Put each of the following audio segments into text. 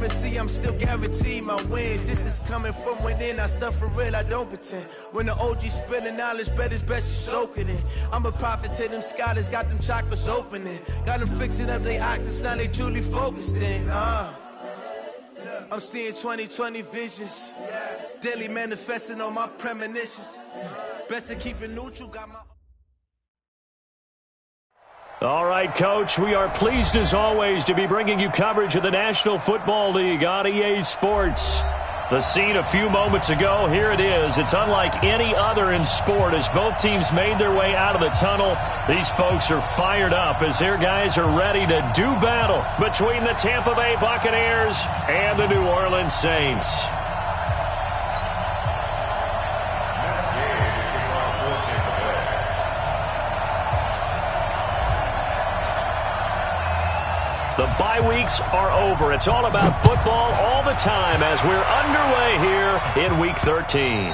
and see, I'm still guaranteed my wins. This is coming from within, I stuff for real, I don't pretend. When the OG spilling knowledge, bet it's best you soak it in. I'm a prophet to them scholars, got them chakras opening. Got them fixing up they octaves, now they truly focused in. I'm seeing 2020 visions, daily manifesting on my premonitions. Best to keep it neutral, got my... All right, Coach, we are pleased as always to be bringing you coverage of the National Football League on EA Sports. The scene a few moments ago, here it is. It's unlike any other in sport as both teams made their way out of the tunnel. These folks are fired up as their guys are ready to do battle between the Tampa Bay Buccaneers and the New Orleans Saints. The bye weeks are over. It's all about football all the time as we're underway here in Week 13.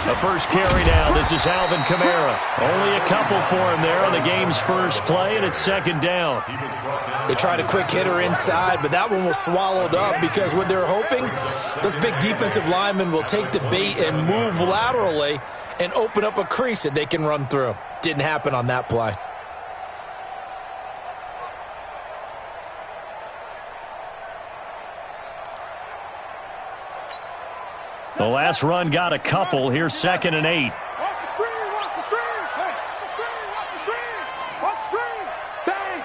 The first carry now. This is Alvin Kamara. Only a couple for him there on the game's first play, and it's second down. They tried a quick hitter inside, but that one was swallowed up because what they're hoping, those big defensive linemen will take the bait and move laterally and open up a crease that they can run through. Didn't happen on that play. The last run got a couple. Here's 2nd and 8. Watch the screen, watch the screen. Hey, watch the screen, watch the screen. Watch the screen. Bang,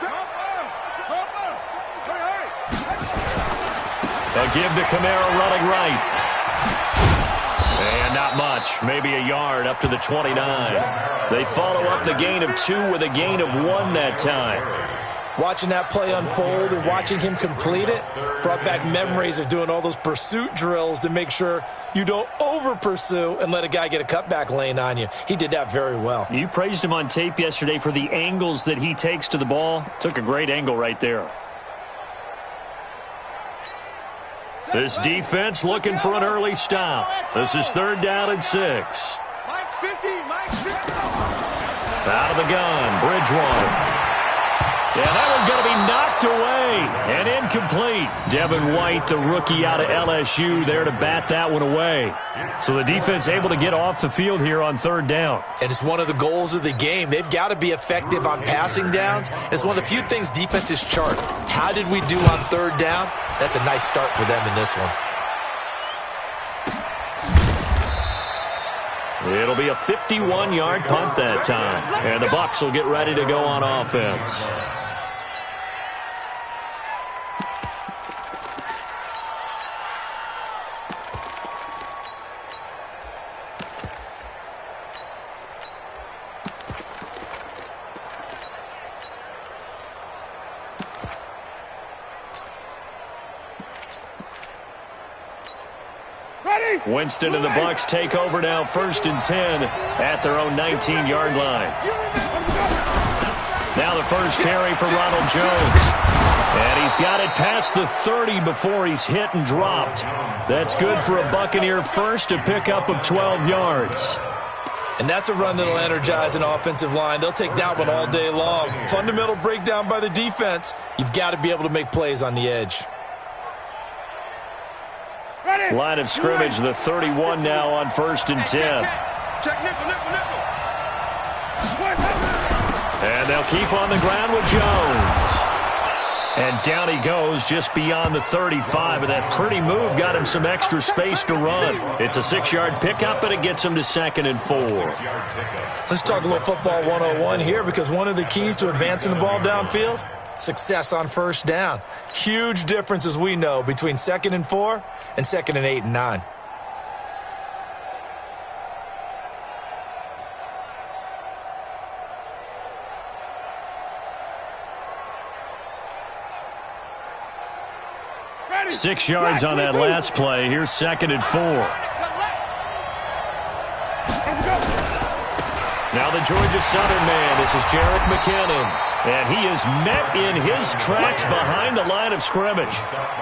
A give to Kamara running right. And not much. Maybe a yard up to the 29. They follow up the gain of 2 with a gain of 1 that time. Watching that play unfold and watching him complete it brought back memories of doing all those pursuit drills to make sure you don't over-pursue and let a guy get a cutback lane on you. He did that very well. You praised him on tape yesterday for the angles that he takes to the ball. Took a great angle right there. This defense looking for an early stop. This is 3rd down and 6. Mike's 50, Mike's 50. Out of the gun, Bridgewater. Yeah, that one's going to be knocked away and incomplete. Devin White, the rookie out of LSU, there to bat that one away. So the defense able to get off the field here on 3rd down. And it's one of the goals of the game. They've got to be effective on passing downs. It's one of the few things defenses chart. How did we do on 3rd down? That's a nice start for them in this one. It'll be a 51-yard punt that time. And the Bucs will get ready to go on offense. Winston and the Bucs take over now, 1st and 10 at their own 19-yard line. Now the first carry for Ronald Jones. And he's got it past the 30 before he's hit and dropped. That's good for a Buccaneer first, a pickup of 12 yards. And that's a run that'll energize an offensive line. They'll take that one all day long. Fundamental breakdown by the defense. You've got to be able to make plays on the edge. Line of scrimmage, the 31 now on 1st and 10. Check nickel. And they'll keep on the ground with Jones. And down he goes just beyond the 35. And that pretty move got him some extra space to run. It's a 6-yard pickup, and it gets him to 2nd and 4. Let's talk a little football 101 here, because one of the keys to advancing the ball downfield, success on 1st down. Huge difference, as we know, between 2nd and 4 and 2nd and 8 and 9. 6 yards on that last play. Here's 2nd and 4. Now the Georgia Southern man. This is Jerick McKinnon. And he is met in his tracks behind the line of scrimmage.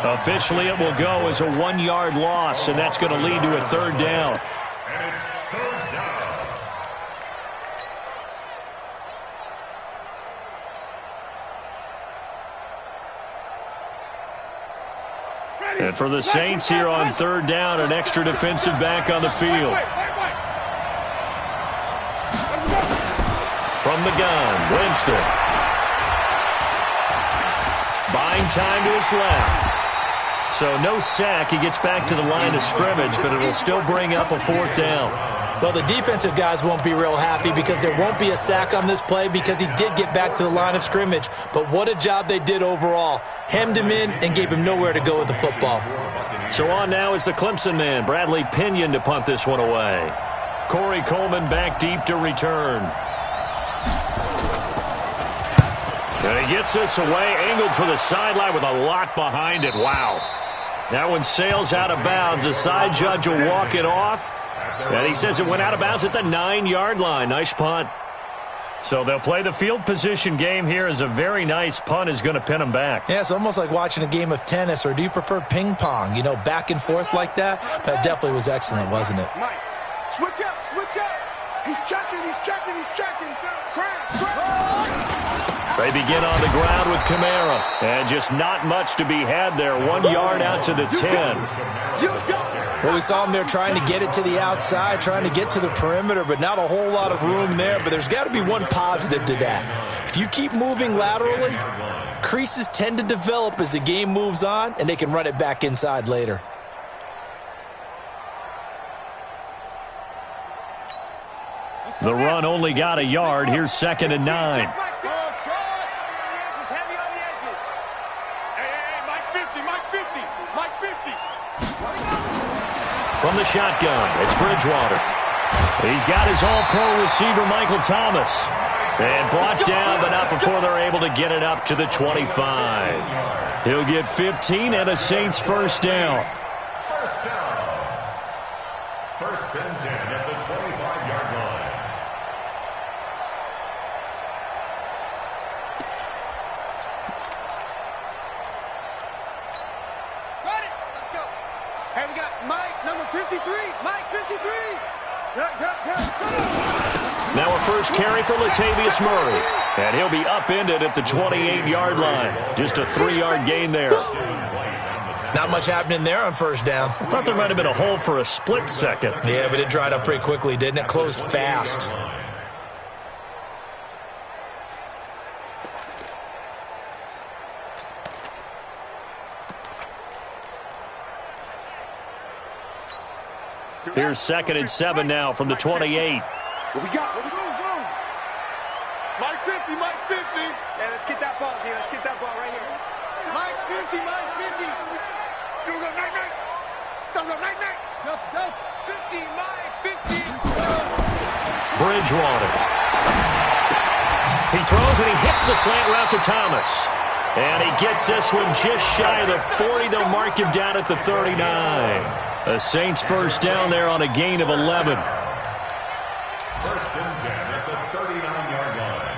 Officially, it will go as a 1-yard loss, and that's going to lead to a 3rd down. And for the Saints here on 3rd down, an extra defensive back on the field. From the gun, Winston. Buying time to his left. So no sack. He gets back to the line of scrimmage, but it'll still bring up a 4th down. Well, the defensive guys won't be real happy because there won't be a sack on this play because he did get back to the line of scrimmage. But what a job they did overall. Hemmed him in and gave him nowhere to go with the football. So on now is the Clemson man, Bradley Pinion, to punt this one away. Corey Coleman back deep to return. And he gets this away, angled for the sideline with a lot behind it. Wow. That one sails out of bounds. The side judge will walk it off. And he says it went out of bounds at the 9-yard line. Nice punt. So they'll play the field position game here as a very nice punt is going to pin them back. Yeah, it's almost like watching a game of tennis, or do you prefer ping pong? You know, back and forth like that? That definitely was excellent, wasn't it? Mike, switch up, switch up. He's checking, he's checking, he's checking. Crash. They begin on the ground with Kamara. And just not much to be had there. 1 yard out to the 10. Well, we saw him there trying to get it to the outside, trying to get to the perimeter, but not a whole lot of room there. But there's got to be one positive to that. If you keep moving laterally, creases tend to develop as the game moves on, and they can run it back inside later. The run only got a yard. Here's 2nd and 9. From the shotgun, it's Bridgewater. He's got his all-pro receiver, Michael Thomas. And brought down, but not before they're able to get it up to the 25. He'll get 15 and a Saints 1st down. First and 10 at the 25-yard line. Got it. Let's go. Hey, we got Mike, number 53. Mike, 53. Now a first carry for Latavius Murray. And he'll be upended at the 28-yard line. Just a 3-yard gain there. Not much happening there on 1st down. I thought there might have been a hole for a split second. Yeah, but it dried up pretty quickly, didn't it? Closed fast. Here's 2nd and 7 now from the 28. What we got? What we go? Mike 50, Mike 50. Yeah, let's get that ball, dude. Let's get that ball right here. Mike's 50, Mike's 50. You go night-night. Don't go night-night. Delta. 50, Mike, 50. Bridgewater. He throws and he hits the slant route to Thomas. And he gets this one just shy of the 40. They'll mark him down at the 39. The Saints 1st down there on a gain of 11. 1st and 10 at the 39-yard line.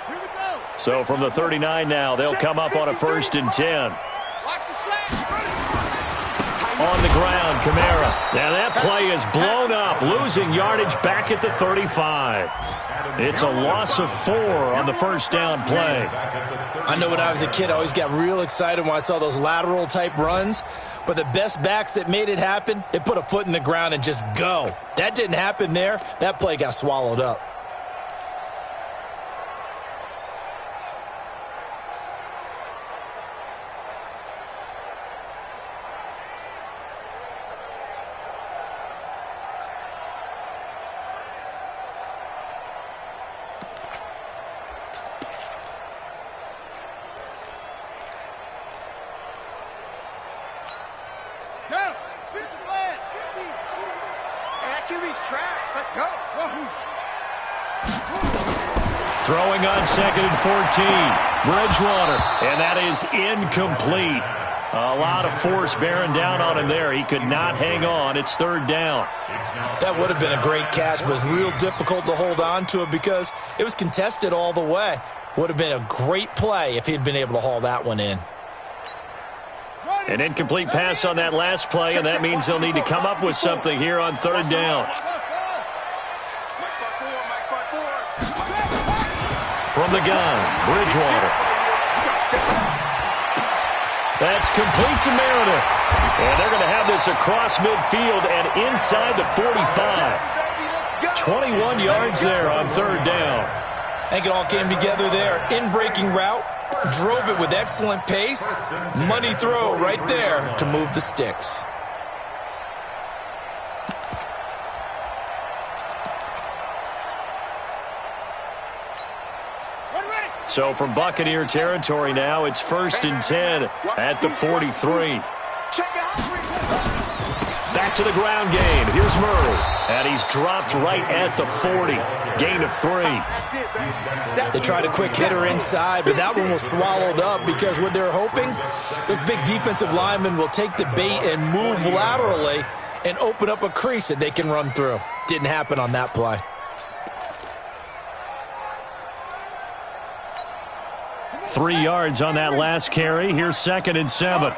Here we go. So from the 39 now, they'll come up on a 1st and 10. Watch the slant. On the ground, Kamara. Now that play is blown up, losing yardage back at the 35. It's a loss of 4 on the 1st down play. I know when I was a kid, I always got real excited when I saw those lateral type runs. But the best backs that made it happen, they put a foot in the ground and just go. That didn't happen there. That play got swallowed up. That QB's tracks. Let's go. Whoa. Throwing on 2nd and 14. Bridgewater, and that is incomplete. A lot of force bearing down on him there. He could not hang on. It's 3rd down. That would have been a great catch, but it's real difficult to hold on to it because it was contested all the way. Would have been a great play if he'd been able to haul that one in. An incomplete pass on that last play, and that means they'll need to come up with something here on 3rd down. From the gun, Bridgewater. That's complete to Meredith. And they're going to have this across midfield and inside the 45. 21 yards there on 3rd down. I think it all came together there. In-breaking route, drove it with excellent pace. Money throw right there to move the sticks. So from Buccaneer territory now, it's 1st and 10 at the 43. Back to the ground game. Here's Murray. And he's dropped right at the 40. Gain of 3. They tried a quick hitter inside, but that one was swallowed up because what they're hoping, those big defensive linemen will take the bait and move laterally and open up a crease that they can run through. Didn't happen on that play. 3 yards on that last carry. Here's 2nd and 7.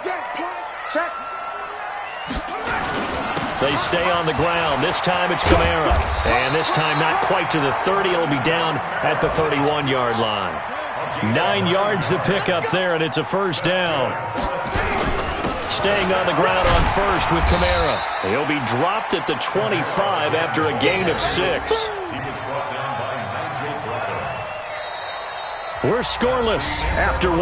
They stay on the ground. This time it's Kamara. And this time not quite to the 30. It'll be down at the 31-yard line. 9 yards to pick up there, and it's a 1st down. Staying on the ground on 1st with Kamara. He'll be dropped at the 25 after a gain of 6. We're scoreless after 1.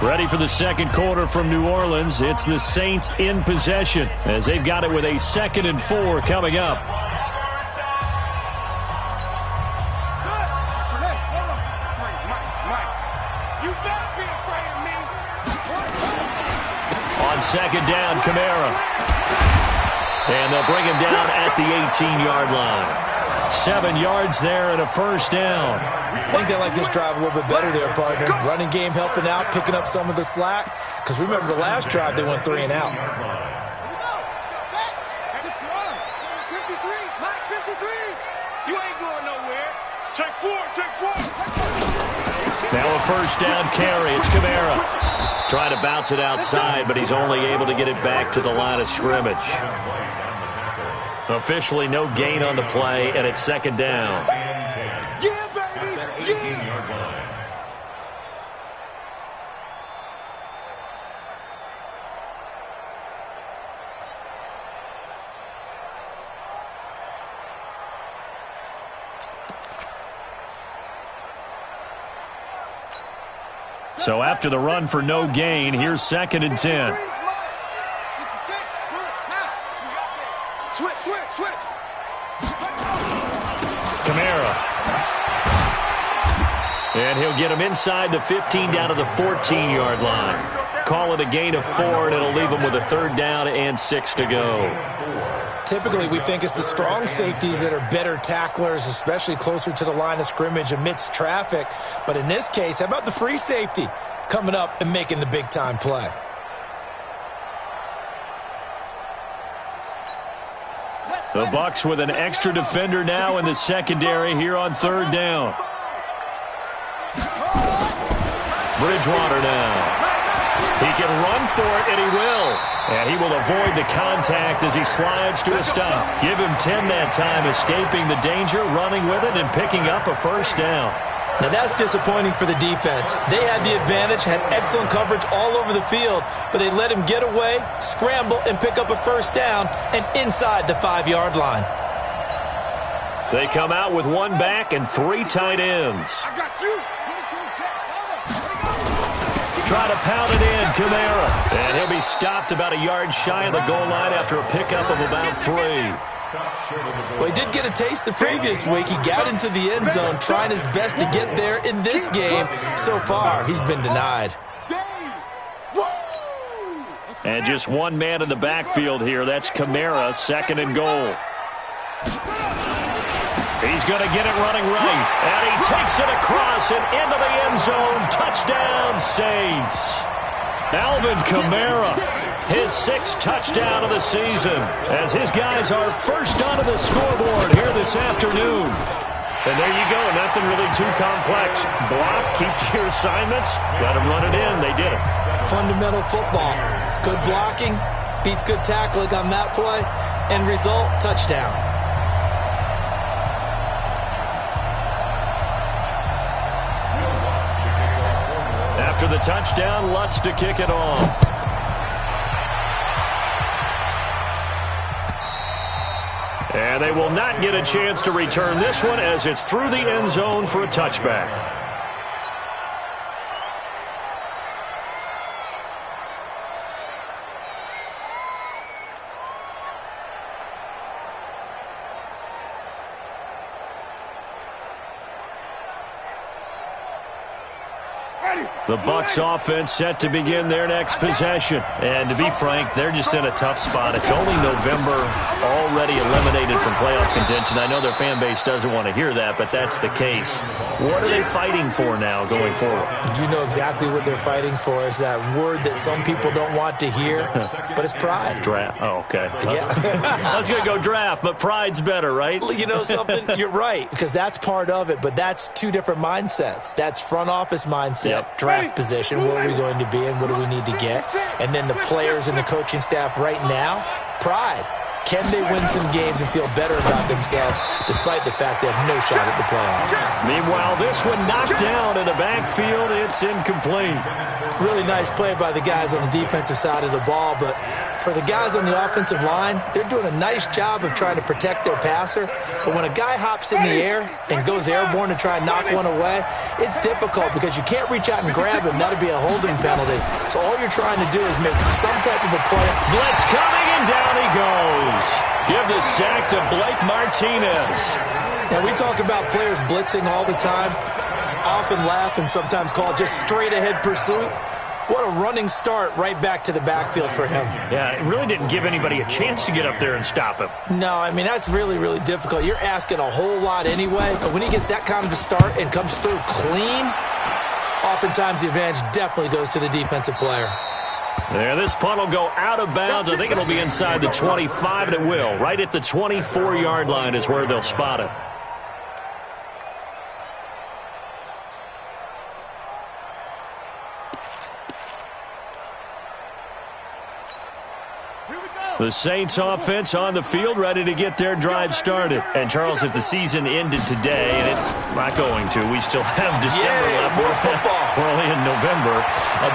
Ready for the 2nd quarter from New Orleans. It's the Saints in possession as they've got it with a 2nd and 4 coming up. On 2nd down, Kamara. And they'll bring him down at the 18-yard line. 7 yards there and a 1st down. I think they like this drive a little bit better there, partner. Running game helping out, picking up some of the slack. Because remember the last drive, they went 3 and out. You ain't going nowhere. Take 4, take 4. Now a 1st down carry. It's Kamara. Trying to bounce it outside, but he's only able to get it back to the line of scrimmage. Officially no gain on the play, and it's 2nd down. Yeah, baby. Yeah. So after the run for no gain, here's 2nd and 10. Switch. Kamara. And he'll get him inside the 15 down to the 14-yard line. Call it a gain of 4, and it'll leave him with a 3rd down and 6 to go. Typically, we think it's the strong safeties that are better tacklers, especially closer to the line of scrimmage amidst traffic. But in this case, how about the free safety coming up and making the big-time play? The Bucs with an extra defender now in the secondary here on 3rd down. Bridgewater now. He can run for it, and he will. And he will avoid the contact as he slides to a stop. Give him 10 that time, escaping the danger, running with it, and picking up a 1st down. Now that's disappointing for the defense. They had the advantage, had excellent coverage all over the field, but they let him get away, scramble, and pick up a 1st down and inside the 5-yard line. They come out with 1 back and 3 tight ends. I got you. Try to pound it in, Kamara. And he'll be stopped about a yard shy of the goal line after a pickup of about 3. Well, he did get a taste the previous week. He got into the end zone, trying his best to get there in this game. So far, he's been denied. And just 1 man in the backfield here. That's Kamara, 2nd and goal. He's going to get it running right. And he takes it across and into the end zone. Touchdown, Saints. Alvin Kamara, his 6th touchdown of the season, as his guys are first onto the scoreboard here this afternoon. And there you go, nothing really too complex. Block, keep to your assignments, got to run it in. They did it. Fundamental football. Good blocking, beats good tackling on that play, end result, touchdown. After the touchdown, Lutz to kick it off. And they will not get a chance to return this one as it's through the end zone for a touchback. The Bucs offense set to begin their next possession. And to be frank, they're just in a tough spot. It's only November, already eliminated from playoff contention. I know their fan base doesn't want to hear that, but that's the case. What are they fighting for now going forward? You know exactly what they're fighting for. Is that word that some people don't want to hear, but it's pride. Draft. Oh, okay. Yeah. I was going to go draft, but pride's better, right? You know something? You're right, because that's part of it, but that's two different mindsets. That's front office mindset, draft position, where are we going to be and what do we need to get? And then the players and the coaching staff right now, pride. Can they win some games and feel better about themselves despite the fact they have no shot at the playoffs? Meanwhile, this one knocked down in the backfield. It's incomplete. Really nice play by the guys on the defensive side of the ball, but for the guys on the offensive line, they're doing a nice job of trying to protect their passer. But when a guy hops in the air and goes airborne to try and knock one away, it's difficult because you can't reach out and grab him. That would be a holding penalty. So all you're trying to do is make some type of a play. Blitz coming, and down he goes. Give the sack to Blake Martinez. Now, we talk about players blitzing all the time. I often laugh and sometimes call it just straight-ahead pursuit. What a running start right back to the backfield for him. Yeah, it really didn't give anybody a chance to get up there and stop him. No, I mean, that's really, really difficult. You're asking a whole lot anyway. But when he gets that kind of a start and comes through clean, oftentimes the advantage definitely goes to the defensive player. Yeah, this punt will go out of bounds. I think it'll be inside the 25, and it will. Right at the 24-yard line is where they'll spot it. The Saints offense on the field, ready to get their drive started. And, Charles, if the season ended today, and it's not going to, we still have December left. More football. We're only in November.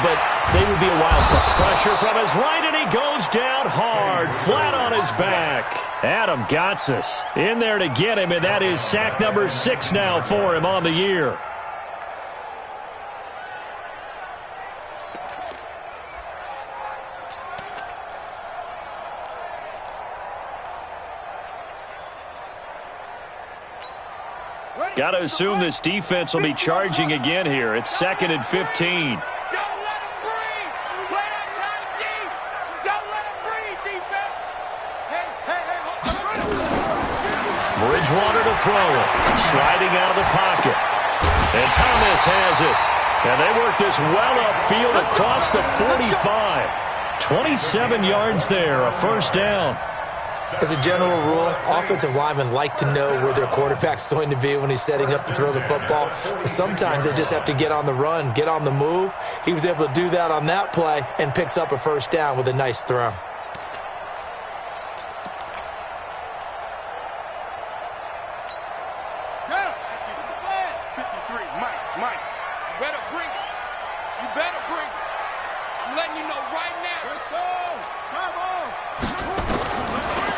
But they would be a wild card. Pressure from his right, and he goes down hard, flat on his back. Adam Gotsis in there to get him, and that is sack number 6 now for him on the year. Got to assume this defense will be charging again here. It's 2nd and 15. Bridgewater to throw it. Sliding out of the pocket. And Thomas has it. And they work this well upfield across the 45. 27 yards there, a first down. As a general rule, offensive linemen like to know where their quarterback's going to be when he's setting up to throw the football. But sometimes they just have to get on the run, get on the move. He was able to do that on that play and picks up a first down with a nice throw.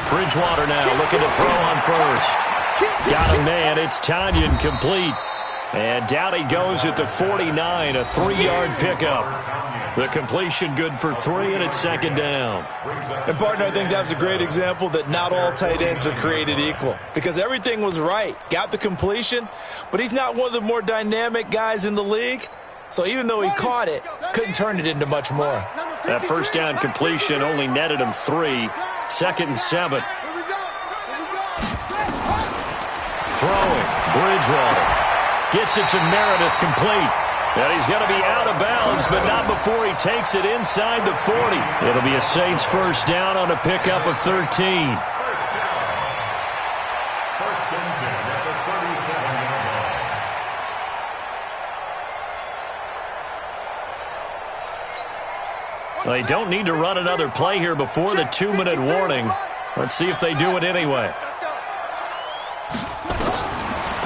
Bridgewater now looking to throw on first. Got a man. It's Tanyan complete. And down he goes at the 49, a 3-yard pickup. The completion good for 3, and it's 2nd down. And, partner, I think that's a great example that not all tight ends are created equal. Because everything was right. Got the completion, but he's not one of the more dynamic guys in the league. So even though he caught it, couldn't turn it into much more. That first down completion only netted him 3. 2nd and 7. throwing. Bridgewater gets it to Meredith, complete. And he's going to be out of bounds, but not before he takes it inside the 40. It'll be a Saints first down on a pickup of 13. First and 10 at the 37-yard line. They don't need to run another play here before the 2-minute warning. Let's see if they do it anyway.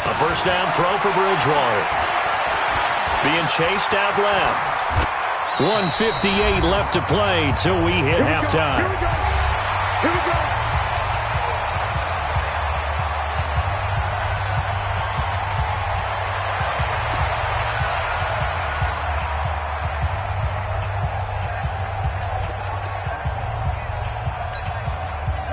A first down throw for Bridgewater. Being chased out left. 1:58 left to play till we hit halftime. Here we go.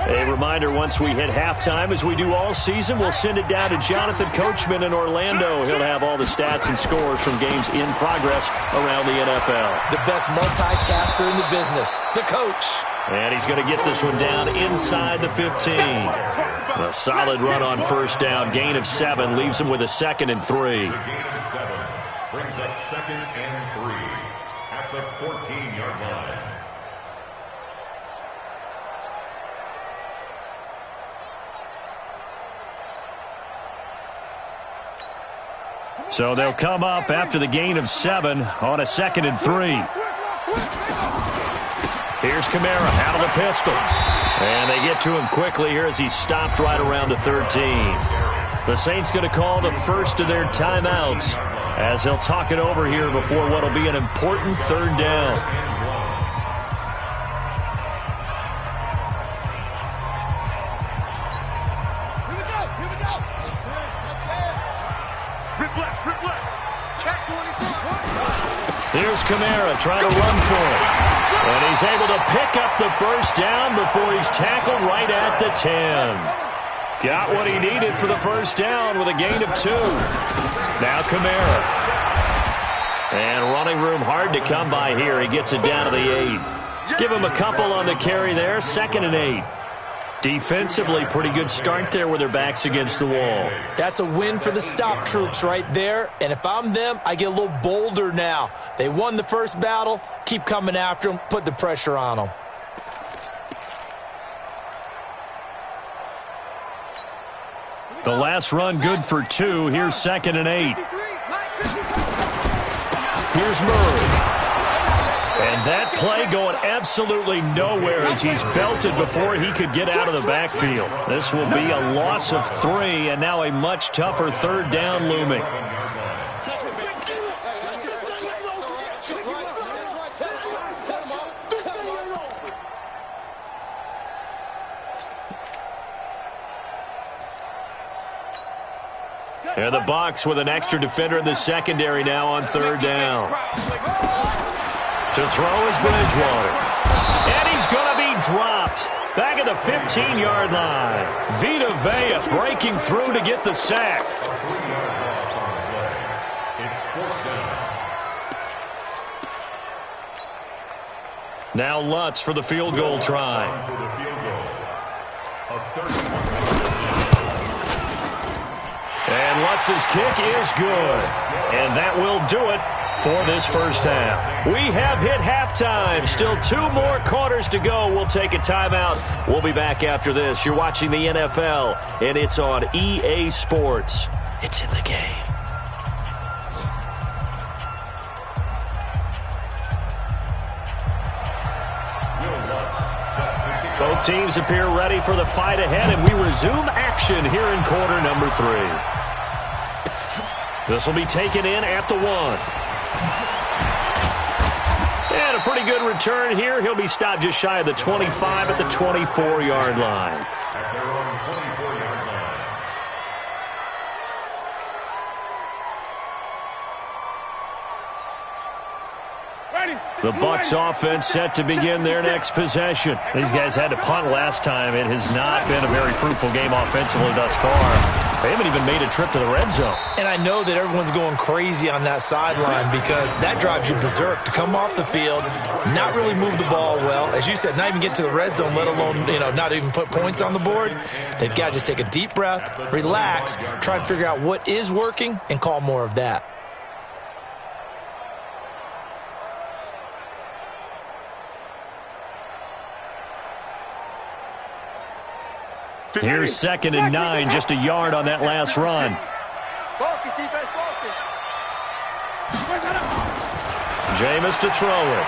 A reminder, once we hit halftime, as we do all season, we'll send it down to Jonathan Coachman in Orlando. He'll have all the stats and scores from games in progress around the NFL. The best multitasker in the business, the coach. And he's going to get this one down inside the 15. A solid run on first down. Gain of 7 leaves him with a 2nd and 3. It's a gain of 7. Brings up 2nd and 3 at the 14-yard line. So they'll come up after the gain of 7 on a 2nd and 3. Here's Kamara out of the pistol. And they get to him quickly here as he's stopped right around the 13. The Saints going to call the first of their timeouts as they'll talk it over here before what will be an important 3rd down. Here's Kamara trying to run for it. And he's able to pick up the first down before he's tackled right at the 10. Got what he needed for the first down with a gain of 2. Now Kamara. And running room hard to come by here. He gets it down to the 8. Give him a couple on the carry there. 2nd and 8. Defensively, pretty good start there with their backs against the wall. That's a win for the stop troops right there. And if I'm them, I get a little bolder now. They won the first battle. Keep coming after them. Put the pressure on them. The last run good for 2. Here's 2nd and 8. Here's Murray. And that play going absolutely nowhere as he's belted before he could get out of the backfield. This will be a loss of 3 and now a much tougher 3rd down looming. And the Bucs with an extra defender in the secondary now on 3rd down. To throw is Bridgewater. And he's going to be dropped. Back at the 15-yard line. Vita Vea breaking through to get the sack. It's 4th down. Now Lutz for the field goal try. For the field goal of 31. And Lutz's kick is good. And that will do it for this first half. We have hit halftime. Still 2 more quarters to go. We'll take a timeout. We'll be back after this. You're watching the NFL, and it's on EA Sports. It's in the game. Both teams appear ready for the fight ahead, and we resume action here in quarter number 3. This will be taken in at the 1. And a pretty good return here. He'll be stopped just shy of the 25 at the 24-yard line. At their own 24-yard line. The Bucs offense set to begin their next possession. These guys had to punt last time. It has not been a very fruitful game offensively thus far. They haven't even made a trip to the red zone. And I know that everyone's going crazy on that sideline because that drives you berserk to come off the field, not really move the ball well. As you said, not even get to the red zone, let alone, not even put points on the board. They've got to just take a deep breath, relax, try and figure out what is working, and call more of that. Here's 2nd and 9, just a yard on that last run. Focus, defense, focus. Jameis to throw it.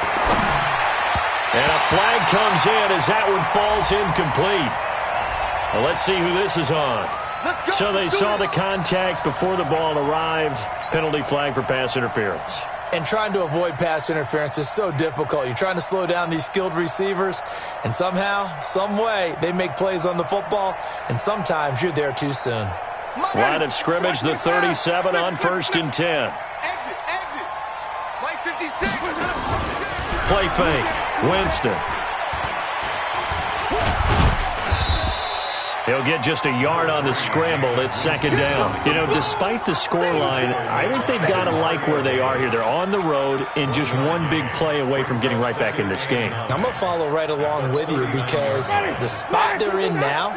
And a flag comes in as that one falls incomplete. Well, let's see who this is on. So they saw the contact before the ball arrived. Penalty flag for pass interference. And trying to avoid pass interference is so difficult. You're trying to slow down these skilled receivers, and somehow, some way, they make plays on the football, and sometimes you're there too soon. Line of scrimmage, the 37 on 1st and 10. Exit. Mike 56. Play fake. Winston. He'll get just a yard on the scramble. It's 2nd down. Despite the scoreline, I think they've got to like where they are here. They're on the road and just one big play away from getting right back in this game. I'm going to follow right along with you because the spot they're in now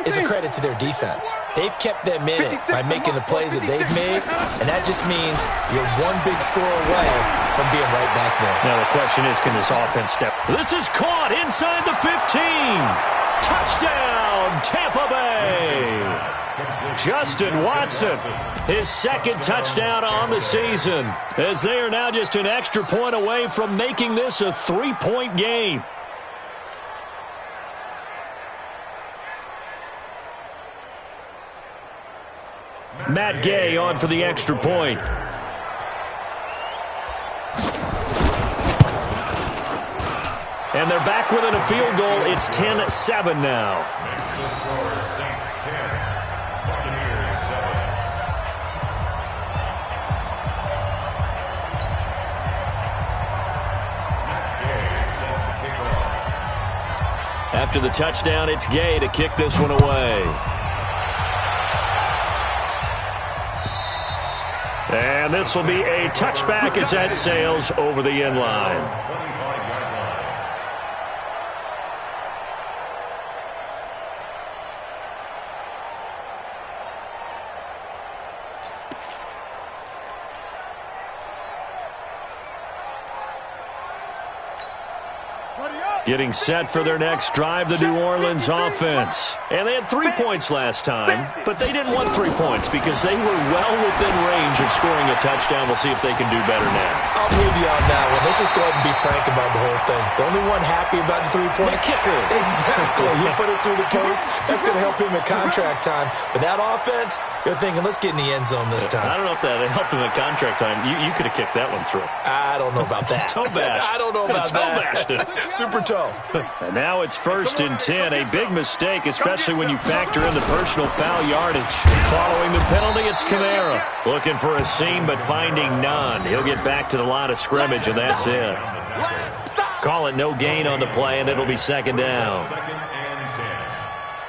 is a credit to their defense. They've kept them in it by making the plays that they've made, and that just means you're one big score away from being right back there. Now the question is, can this offense step? This is caught inside the 15. Touchdown, Tampa Bay! Justin Watson, his 2nd touchdown on the season, as they are now just an extra point away from making this a 3-point game. Matt Gay on for the extra point. And they're back within a field goal. It's 10-7 now. After the touchdown, it's Gay to kick this one away. And this will be a touchback as that sails over the end line. Getting set for their next drive, the New Orleans offense. And they had 3 points last time, but they didn't want 3 points because they were well within range of scoring a touchdown. We'll see if they can do better now. I'm with you on that one. Let's just go ahead and be frank about the whole thing. The only one happy about the 3-point kicker. Exactly. He put it through the post. That's going to help him at contract time. But that offense, you're thinking, let's get in the end zone this time. I don't know if that helped him at contract time. You could have kicked that one through. I don't know about that. Toe bash. I don't know about that. Toe bashed it. Super toe. And now it's 1st and 10. A big mistake, especially when you factor in the personal foul yardage. Following the penalty, it's Kamara. Looking for a seam, but finding none. He'll get back to the line of scrimmage, and that's it. Call it no gain on the play, and it'll be 2nd down. 2nd and 10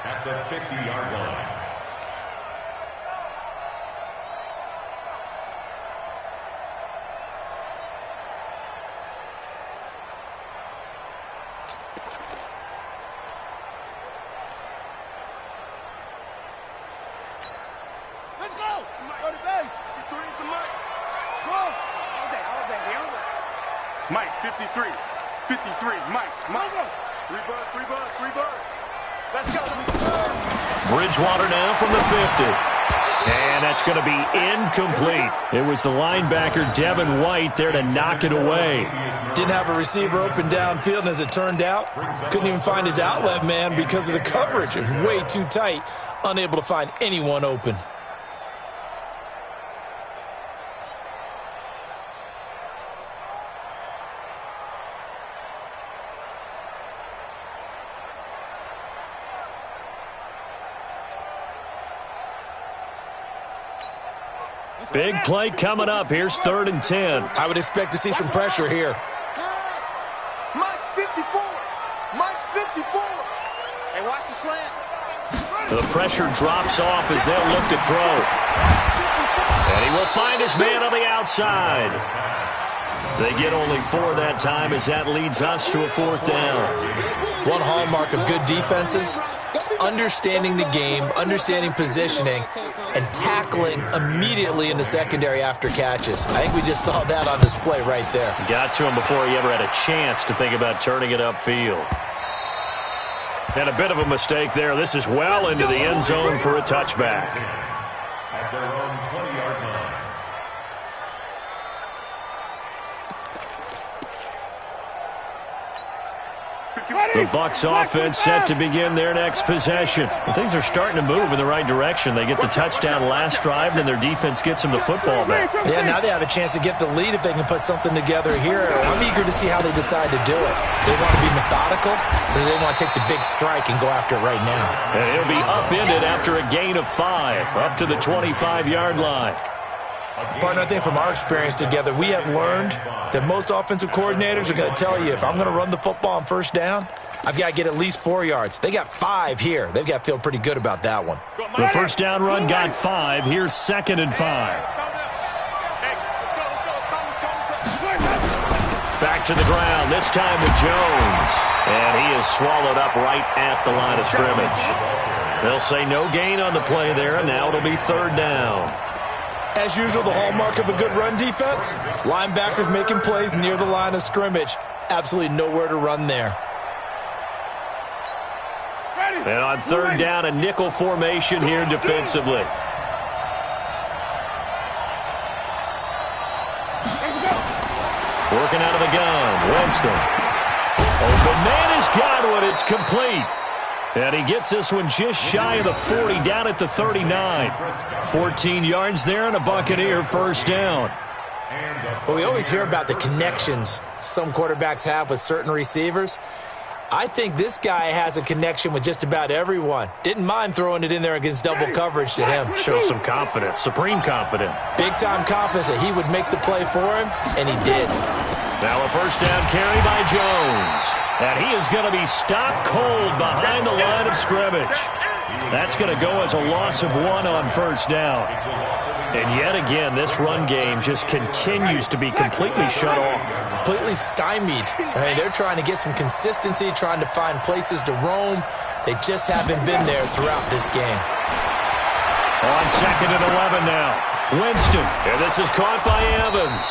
at the 50-yard line. Mike, 53, Mike. 3 bucks. Let's go. Bridgewater now from the 50. And that's going to be incomplete. It was the linebacker, Devin White, there to knock it away. Didn't have a receiver open downfield, and as it turned out, couldn't even find his outlet man because of the coverage. It was way too tight, unable to find anyone open. Big play coming up. Here's 3rd and 10. I would expect to see some pressure here. Mike's 54. Hey, watch the slant. The pressure drops off as they'll look to throw. And he will find his man on the outside. They get only 4 that time as that leads us to a 4th down. One hallmark of good defenses is understanding the game, understanding positioning, and tackling immediately in the secondary after catches. I think we just saw that on display right there. Got to him before he ever had a chance to think about turning it upfield. And a bit of a mistake there. This is well into the end zone for a touchback. At their own 20-yard line. The Bucs offense set to begin their next possession. Things are starting to move in the right direction. They get the touchdown last drive, and their defense gets them the football back. Yeah, now they have a chance to get the lead if they can put something together here. I'm eager to see how they decide to do it. They want to be methodical, or do they want to take the big strike and go after it right now? And it'll be upended after a gain of 5, up to the 25-yard line. Partner, I think from our experience together, we have learned that most offensive coordinators are going to tell you, if I'm going to run the football on first down, I've got to get at least 4 yards. They got 5 here. They've got to feel pretty good about that one. The first down run got 5. Here's 2nd and 5. Back to the ground, this time with Jones. And he is swallowed up right at the line of scrimmage. They'll say no gain on the play there, and now it'll be 3rd down. As usual, the hallmark of a good run defense, linebackers making plays near the line of scrimmage. Absolutely nowhere to run there. And on 3rd down, a nickel formation here defensively. Working out of the gun, Winston. Open man has got one. It's complete. And he gets this one just shy of the 40, down at the 39. 14 yards there and a Buccaneer first down. Well, we always hear about the connections some quarterbacks have with certain receivers. I think this guy has a connection with just about everyone. Didn't mind throwing it in there against double coverage to him. Shows some confidence, supreme confidence. Big-time confidence that he would make the play for him, and he did. Now a first down carry by Jones. And he is going to be stopped cold behind the line of scrimmage. That's going to go as a loss of 1 on first down. And yet again, this run game just continues to be completely shut off. Completely stymied. I mean, they're trying to get some consistency, trying to find places to roam. They just haven't been there throughout this game. On 2nd and 11 now. Winston. And this is caught by Evans.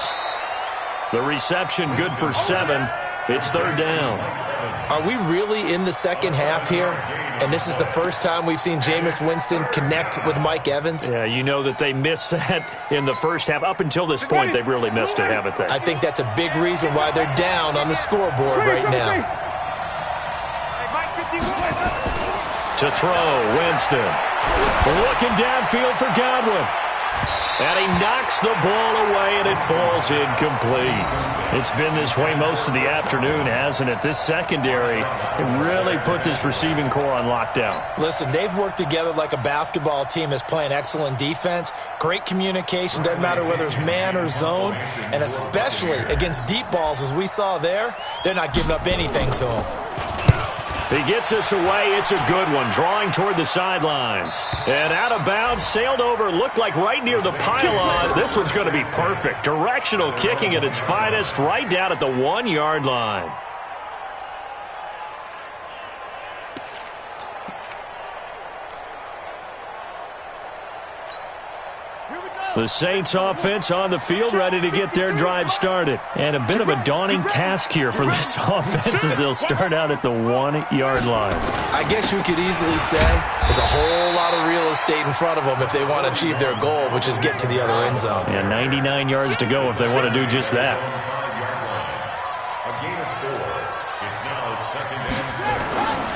The reception good for 7. It's 3rd down. Are we really in the second half here? And this is the first time we've seen Jameis Winston connect with Mike Evans? Yeah, you know that they missed that in the first half. Up until this point, they've really missed it, haven't they? I think that's a big reason why they're down on the scoreboard right now. To throw, Winston. Looking downfield for Godwin. And he knocks the ball away, and it falls incomplete. It's been this way most of the afternoon, hasn't it? This secondary really put this receiving core on lockdown. Listen, they've worked together like a basketball team that's playing excellent defense. Great communication, doesn't matter whether it's man or zone. And especially against deep balls, as we saw there, they're not giving up anything to them. He gets this away. It's a good one, drawing toward the sidelines. And out of bounds, sailed over, looked like right near the pylon. This one's going to be perfect. Directional kicking at its finest, right down at the 1-yard line. The Saints offense on the field, ready to get their drive started. And a bit of a daunting task here for this offense as they'll start out at the 1-yard line. I guess you could easily say there's a whole lot of real estate in front of them if they want to achieve their goal, which is get to the other end zone. Yeah, 99 yards to go if they want to do just that. A gain of 4. It's now 2nd and 7.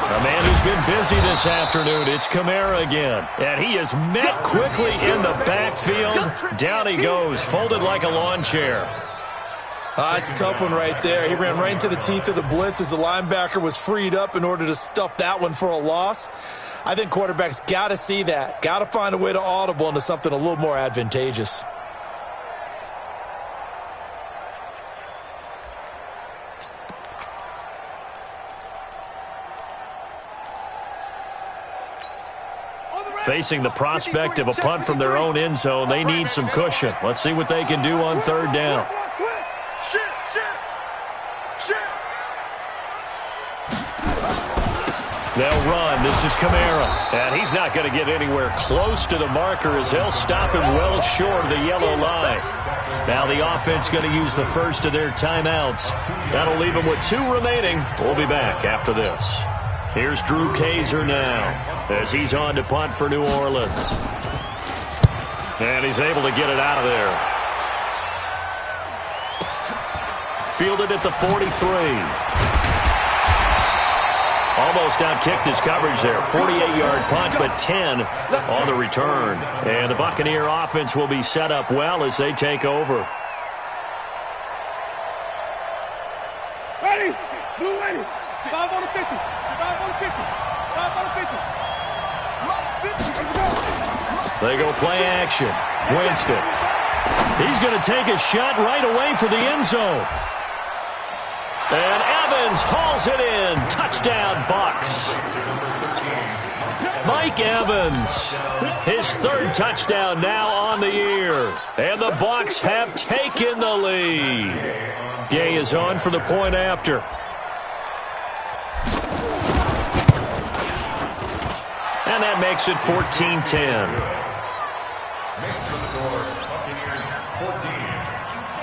A man who's been busy this afternoon, it's Kamara again. And he is met quickly in the backfield. Down he goes, folded like a lawn chair. It's a tough one right there. He ran right into the teeth of the blitz as the linebacker was freed up in order to stuff that one for a loss. I think quarterbacks got to see that. Got to find a way to audible into something a little more advantageous. Facing the prospect of a punt from their own end zone, they need some cushion. Let's see what they can do on third down. They'll run. This is Kamara. And he's not going to get anywhere close to the marker as they'll stop him well short of the yellow line. Now the offense going to use the first of their timeouts. That'll leave them with 2 remaining. We'll be back after this. Here's Drew Kaiser now as he's on to punt for New Orleans. And he's able to get it out of there. Fielded at the 43. Almost outkicked his coverage there. 48-yard punt, but 10 on the return. And the Buccaneer offense will be set up well as they take over. Ready? Blue ready. 5 on the 50. 5 on the 50. 5 on the 50. They go play action. Winston. He's going to take a shot right away for the end zone. And Evans hauls it in. Touchdown, Bucs. Mike Evans, his 3rd touchdown now on the year. And the Bucs have taken the lead. Gay is on for the point after. And that makes it 14-10. Makes the score Buccaneers 14,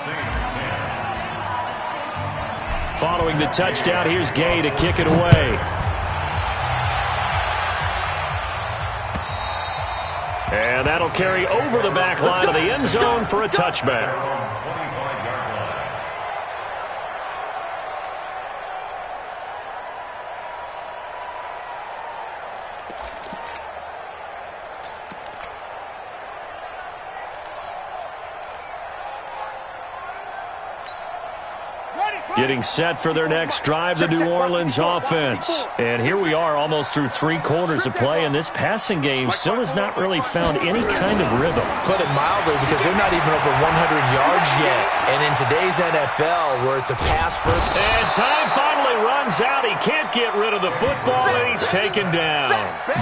Saints 10. Following the touchdown, here's Gay to kick it away. And that'll carry over the back line of the end zone for a touchback. Getting set for their next drive, the New Orleans offense. And here we are almost through 3 quarters of play, and this passing game still has not really found any kind of rhythm. Put it mildly, because they're not even over 100 yards yet. And in today's NFL, where it's a pass for... And time finally runs out. He can't get rid of the football, and he's taken down.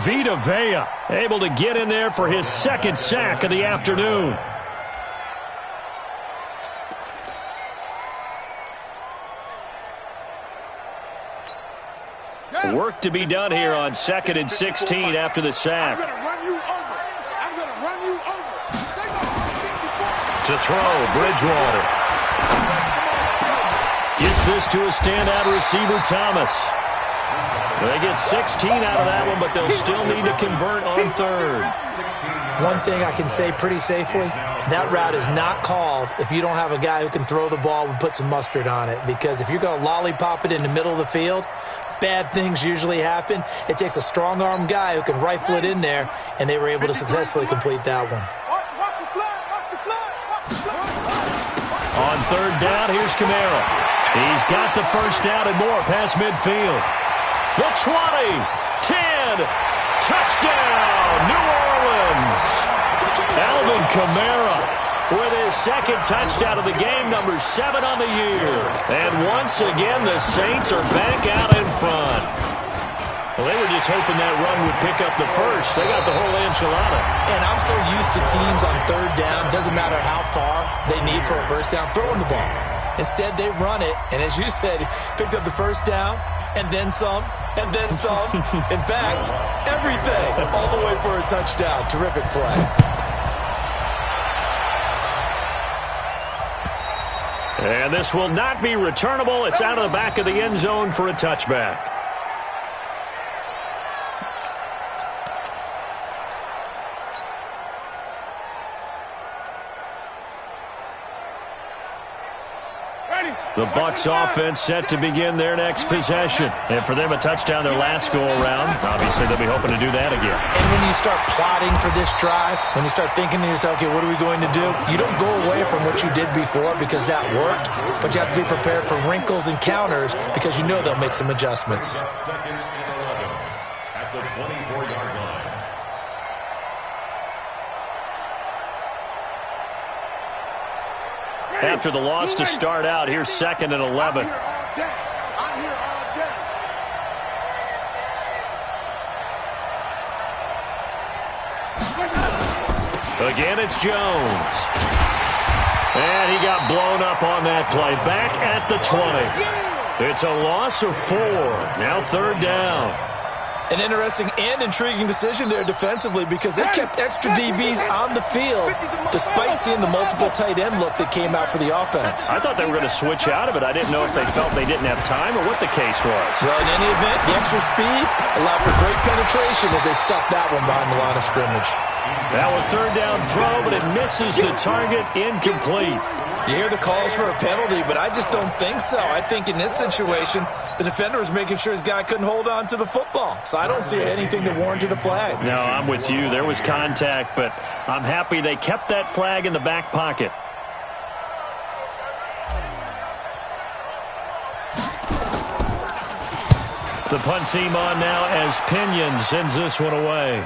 Vita Vea able to get in there for his 2nd sack of the afternoon. Work to be done here on 2nd and 16 after the sack. I'm gonna run you over. I'm gonna run you over. To throw, Bridgewater. Gets this to a standout receiver, Thomas. They get 16 out of that one, but they'll still need to convert on 3rd. One thing I can say pretty safely, that route is not called if you don't have a guy who can throw the ball and put some mustard on it. Because if you're going to lollipop it in the middle of the field, bad things usually happen. It takes a strong-arm guy who can rifle it in there, and they were able to successfully complete that one. On 3rd down, here's Kamara. He's got the first down and more past midfield. The 20, 10, touchdown, New Orleans. Alvin Kamara with his 2nd touchdown of the game, number 7 on the year. And once again, the Saints are back out in front. Well, they were just hoping that run would pick up the first. They got the whole enchilada. And I'm so used to teams on 3rd down, doesn't matter how far they need for a first down, throwing the ball. Instead, they run it, and as you said, picked up the first down, and then some, and then some. In fact, everything, all the way for a touchdown. Terrific play. And this will not be returnable. It's out of the back of the end zone for a touchback. The Bucs offense set to begin their next possession. And for them, a touchdown their last go-around. Obviously, they'll be hoping to do that again. And when you start plotting for this drive, when you start thinking to yourself, okay, what are we going to do? You don't go away from what you did before because that worked, but you have to be prepared for wrinkles and counters because you know they'll make some adjustments. 2nd and 11 at the 24-yard line. After the loss to start out, here's 2nd and 11. Again, it's Jones. And he got blown up on that play. Back at the 20. It's a loss of 4. Now 3rd down. An interesting and intriguing decision there defensively because they kept extra DBs on the field despite seeing the multiple tight end look that came out for the offense. I thought they were going to switch out of it. I didn't know if they felt they didn't have time or what the case was. Well, in any event, the extra speed allowed for great penetration as they stuffed that one behind the line of scrimmage. Now a 3rd down throw, but it misses the target. Incomplete. You hear the calls for a penalty, but I just don't think so. I think in this situation, the defender was making sure his guy couldn't hold on to the football. So I don't see anything that warranted a flag. No, I'm with you. There was contact, but I'm happy they kept that flag in the back pocket. The punt team on now as Pinion sends this one away.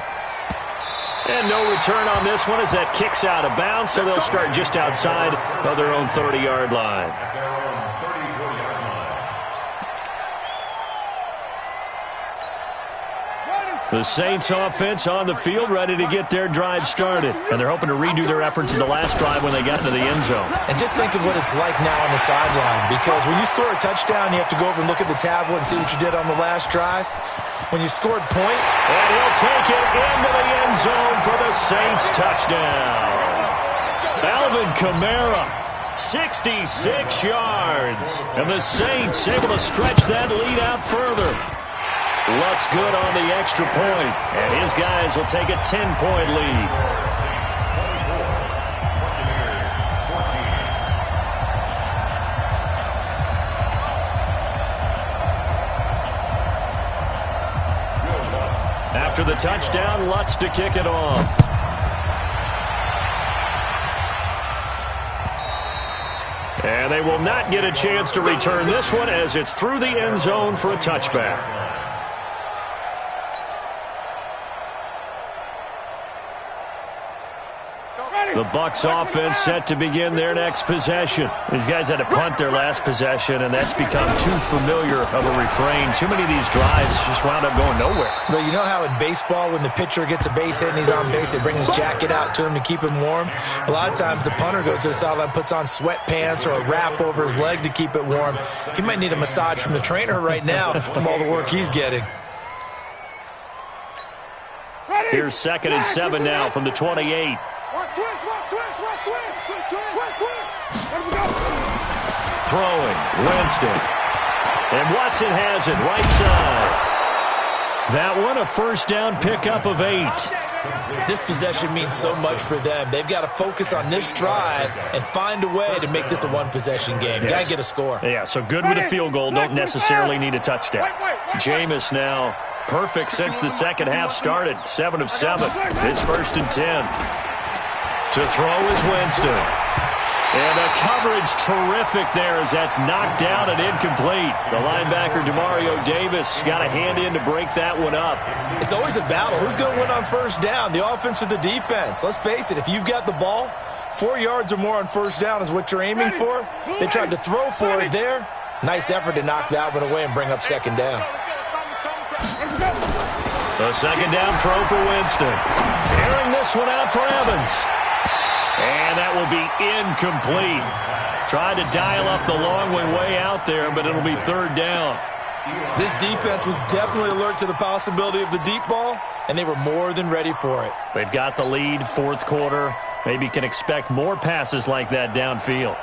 And no return on this one as that kicks out of bounds, so they'll start just outside of their own 30-yard line. The Saints offense on the field ready to get their drive started. And they're hoping to redo their efforts in the last drive when they got into the end zone. And just think of what it's like now on the sideline, because when you score a touchdown, you have to go over and look at the tablet and see what you did on the last drive. When you scored points. And he'll take it into the end zone for the Saints touchdown. Alvin Kamara, 66 yards. And the Saints able to stretch that lead out further. Lutz good on the extra point. And his guys will take a 10-point lead. After the touchdown, Lutz to kick it off. And they will not get a chance to return this one as it's through the end zone for a touchback. The Bucs offense set to begin their next possession. These guys had to punt their last possession, and that's become too familiar of a refrain. Too many of these drives just wound up going nowhere. But you know how in baseball, when the pitcher gets a base hit and he's on base, they bring his jacket out to him to keep him warm? A lot of times the punter goes to the sideline, puts on sweatpants or a wrap over his leg to keep it warm. He might need a massage from the trainer right now from all the work he's getting. Here's 2nd and 7 now from the 28. Throwing, Winston. And Watson has it, right side. That one, a 1st down pickup of 8. This possession means so much for them. They've got to focus on this drive and find a way to make this a one-possession game. Yes. Got to get a score. Yeah, so good with a field goal. Don't necessarily need a touchdown. Jameis now perfect since the second half started. 7 of 7. It's 1st and 10. To throw is Winston. And the coverage terrific there as that's knocked down and incomplete. The linebacker, Demario Davis, got a hand in to break that one up. It's always a battle. Who's going to win on 1st down, the offense or the defense? Let's face it, if you've got the ball, 4 yards or more on 1st down is what you're aiming for. They tried to throw for it there. Nice effort to knock that one away and bring up 2nd down. The 2nd down throw for Winston. Airing this one out for Evans. And that will be incomplete. Tried to dial up the long way out there, but it'll be 3rd down. This defense was definitely alert to the possibility of the deep ball, and they were more than ready for it. They've got the lead, 4th quarter. Maybe can expect more passes like that downfield.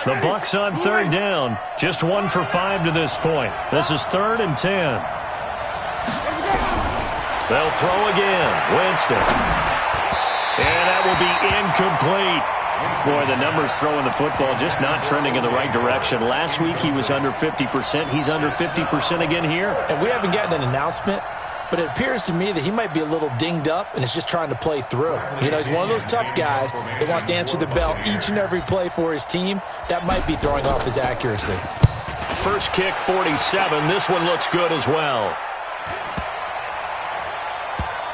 The Bucs on 3rd down. Just 1 for 5 to this point. This is 3rd and 10. They'll throw again. Winston. And that will be incomplete. Boy, the numbers throwing the football just not trending in the right direction. Last week he was under 50%. He's under 50% again here. And we haven't gotten an announcement, but it appears to me that he might be a little dinged up and is just trying to play through. You know, he's one of those tough guys that wants to answer the bell each and every play for his team. That might be throwing off his accuracy. First kick, 47. This one looks good as well.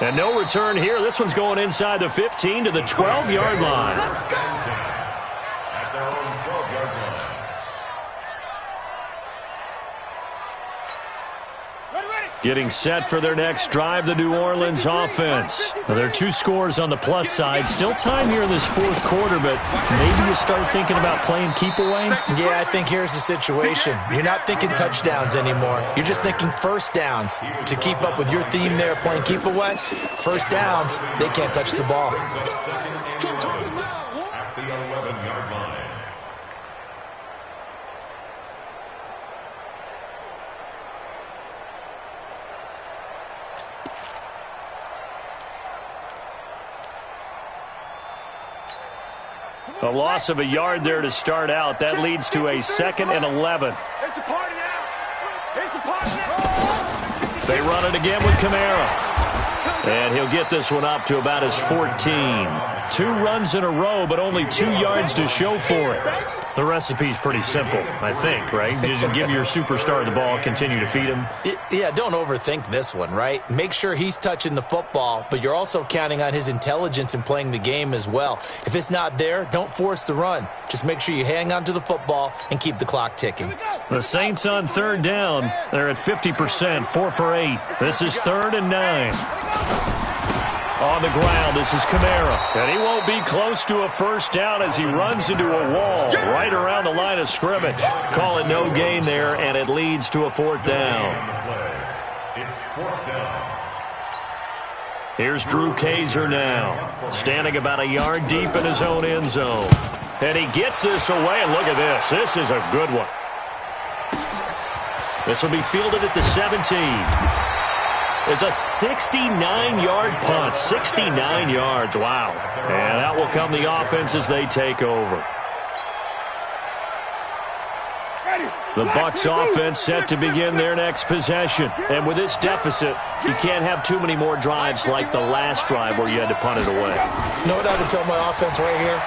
And no return here. This one's going inside the 15 to the 12-yard line. At their own 12-yard line. Getting set for their next drive, the New Orleans offense. Now, there are 2 scores on the plus side. Still time here in this 4th quarter, but maybe you start thinking about playing keep away? Yeah, I think here's the situation. You're not thinking touchdowns anymore. You're just thinking first downs. To keep up with your theme there, playing keep away, first downs, they can't touch the ball. At the 11-yard line. A loss of a yard there to start out. That leads to a 2nd and 11. It's a party now. It's a party now. They run it again with Kamara. And he'll get this one up to about his 14. 2 runs in a row, but only 2 yards to show for it. The recipe's pretty simple, I think, right? You just give your superstar the ball, continue to feed him. Yeah, don't overthink this one, right? Make sure he's touching the football, but you're also counting on his intelligence in playing the game as well. If it's not there, don't force the run. Just make sure you hang on to the football and keep the clock ticking. The Saints on 3rd down. They're at 50%, 4 for 8. This is 3rd and 9. On the ground, this is Kamara. And he won't be close to a first down as he runs into a wall right around the line of scrimmage. Call it no gain there, and it leads to a 4th down. It's 4th down. Here's Drew Kaiser now, standing about a yard deep in his own end zone. And he gets this away, and look at this. This is a good one. This will be fielded at the 17. It's a 69-yard punt. 69 yards. Wow. And that will come the offense as they take over. The Bucs offense set to begin their next possession. And with this deficit, you can't have too many more drives like the last drive where you had to punt it away. You know what I would tell my offense right here?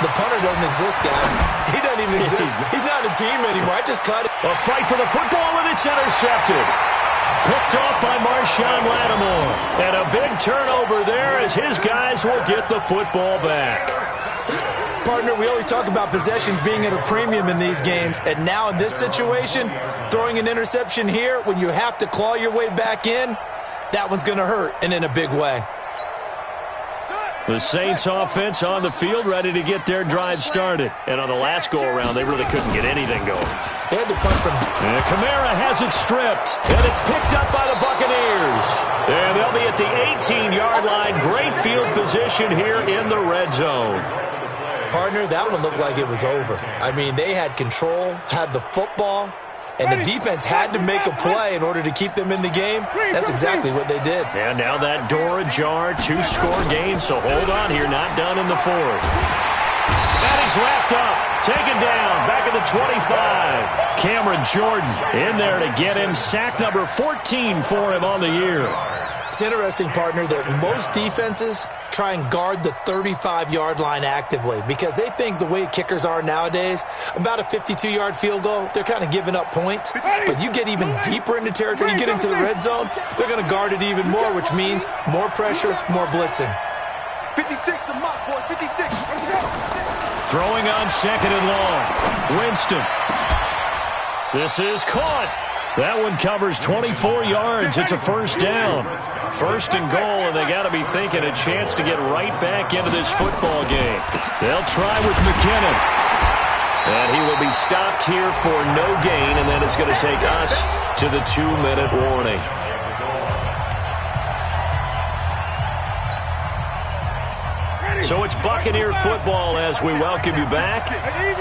The punter doesn't exist, guys. He doesn't even exist. He's not a team anymore. I just cut it. A fight for the football, and it's intercepted. Picked off by Marshawn Lattimore. And a big turnover there as his guys will get the football back. Partner, we always talk about possessions being at a premium in these games. And now in this situation, throwing an interception here when you have to claw your way back in, that one's going to hurt, and in a big way. The Saints offense on the field, ready to get their drive started. And on the last go-around, they really couldn't get anything going. They had to punt from... And Kamara has it stripped. And it's picked up by the Buccaneers. And they'll be at the 18-yard line. Great field position here in the red zone. Partner, that one looked like it was over. I mean, they had control, had the football, and the defense had to make a play in order to keep them in the game. That's exactly what they did. And now that door ajar, 2-score game, so hold on here, not done in the 4th. And he's wrapped up, taken down, back at the 25. Cameron Jordan in there to get him. Sack number 14 for him on the year. It's interesting, partner, that most defenses try and guard the 35-yard line actively because they think the way kickers are nowadays, about a 52-yard field goal, they're kind of giving up points. But you get even deeper into territory, you get into the red zone, they're going to guard it even more, which means more pressure, more blitzing. 56 to mock, boys, 56. Throwing on 2nd and long. Winston. This is caught. That one covers 24 yards. It's a first down. 1st and goal, and they got to be thinking a chance to get right back into this football game. They'll try with McKinnon. And he will be stopped here for no gain, and then it's going to take us to the 2-minute warning. So it's Buccaneer football as we welcome you back.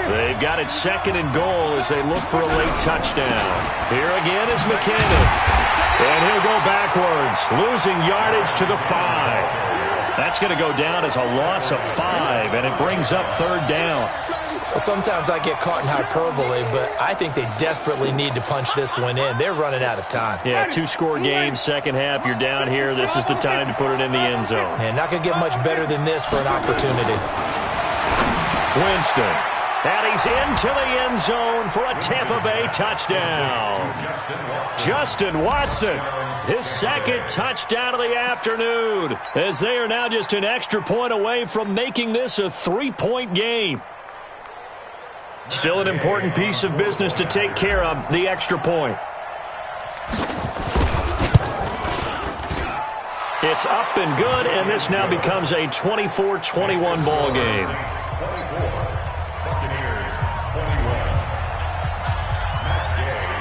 They've got it 2nd and goal as they look for a late touchdown. Here again is McKinnon. And he'll go backwards, losing yardage to the 5. That's going to go down as a loss of 5, and it brings up 3rd down. Well, sometimes I get caught in hyperbole, but I think they desperately need to punch this one in. They're running out of time. Yeah, 2-score game, second half, you're down here. This is the time to put it in the end zone. And not going to get much better than this for an opportunity. Winston. And he's into the end zone for a Tampa Bay touchdown. Justin Watson, his 2nd touchdown of the afternoon, as they are now just an extra point away from making this a 3-point game. Still an important piece of business to take care of, the extra point. It's up and good, and this now becomes a 24-21 ball game.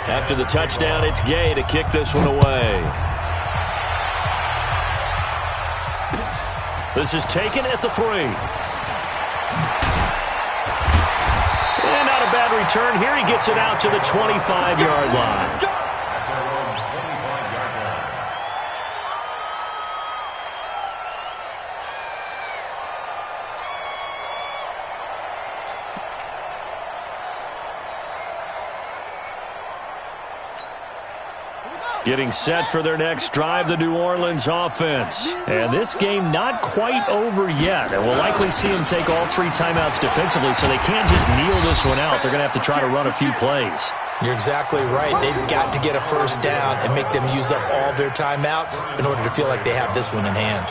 After the touchdown, it's Gay to kick this one away. This is taken at the 3. And not a bad return. Here he gets it out to the 25-yard line. Getting set for their next drive, the New Orleans offense. And this game not quite over yet. And we'll likely see them take all 3 timeouts defensively, so they can't just kneel this one out. They're going to have to try to run a few plays. You're exactly right. They've got to get a first down and make them use up all their timeouts in order to feel like they have this one in hand.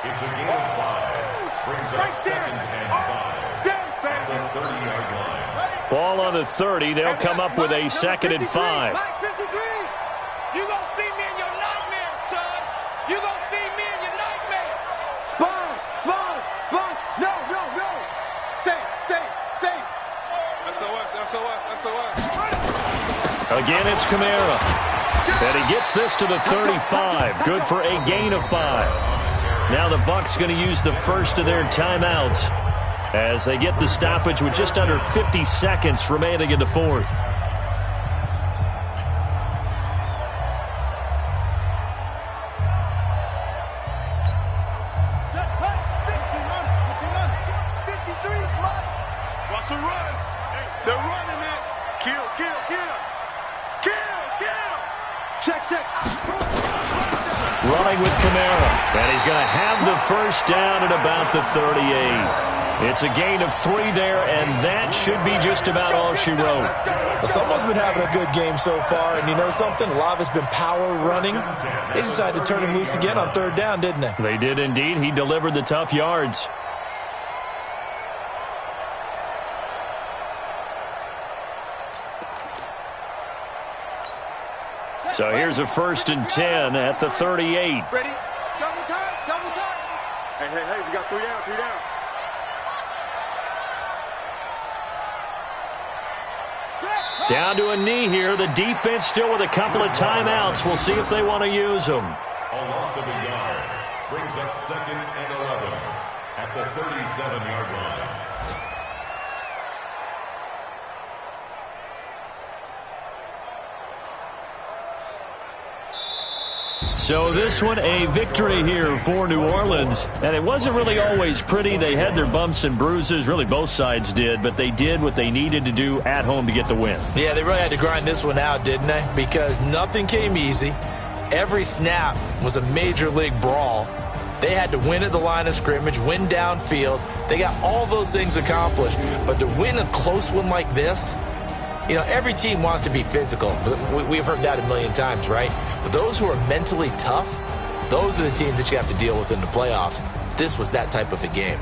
It's a game of 5. Brings up 2nd and 5. At the 30-yard line. Ball on the 30. They'll come up with a 2nd and 5. You gonna see me in your nightmare, son. You gonna see me in your nightmare. Sponge. No. Safe. SOS. Again, it's Kamara. And he gets this to the 35. Good for a gain of 5. Now the Bucs going to use the first of their timeouts as they get the stoppage with just under 50 seconds remaining in the 4th. Running with Kamara. And he's going to have the first down at about the 38. It's a gain of 3 there, and that should be just about all she wrote. Well, someone's been having a good game so far, and you know something? A lot of it's been power running. They decided to turn him loose again on 3rd down, didn't they? They did indeed. He delivered the tough yards. So here's a 1st and 10 at the 38. Ready? Double time. Hey, we got 3 down. Down to a knee here. The defense still with a couple of timeouts. We'll see if they want to use them. A loss of a yard. Brings up 2nd and 11 at the 37-yard line. So this one, a victory here for New Orleans. And it wasn't really always pretty. They had their bumps and bruises. Really, both sides did. But they did what they needed to do at home to get the win. Yeah, they really had to grind this one out, didn't they? Because nothing came easy. Every snap was a major league brawl. They had to win at the line of scrimmage, win downfield. They got all those things accomplished. But to win a close one like this, you know, every team wants to be physical. We've heard that a million times, right? But those who are mentally tough, those are the teams that you have to deal with in the playoffs. This was that type of a game.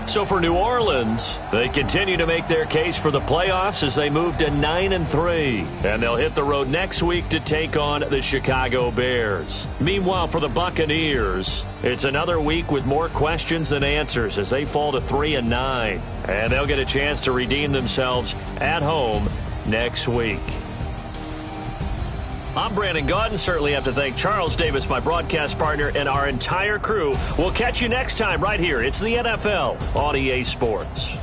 So for New Orleans, they continue to make their case for the playoffs as they move to 9-3. And they'll hit the road next week to take on the Chicago Bears. Meanwhile, for the Buccaneers, it's another week with more questions than answers as they fall to 3-9. And they'll get a chance to redeem themselves at home next week. I'm Brandon Gaudin. Certainly have to thank Charles Davis, my broadcast partner, and our entire crew. We'll catch you next time right here. It's the NFL on EA Sports.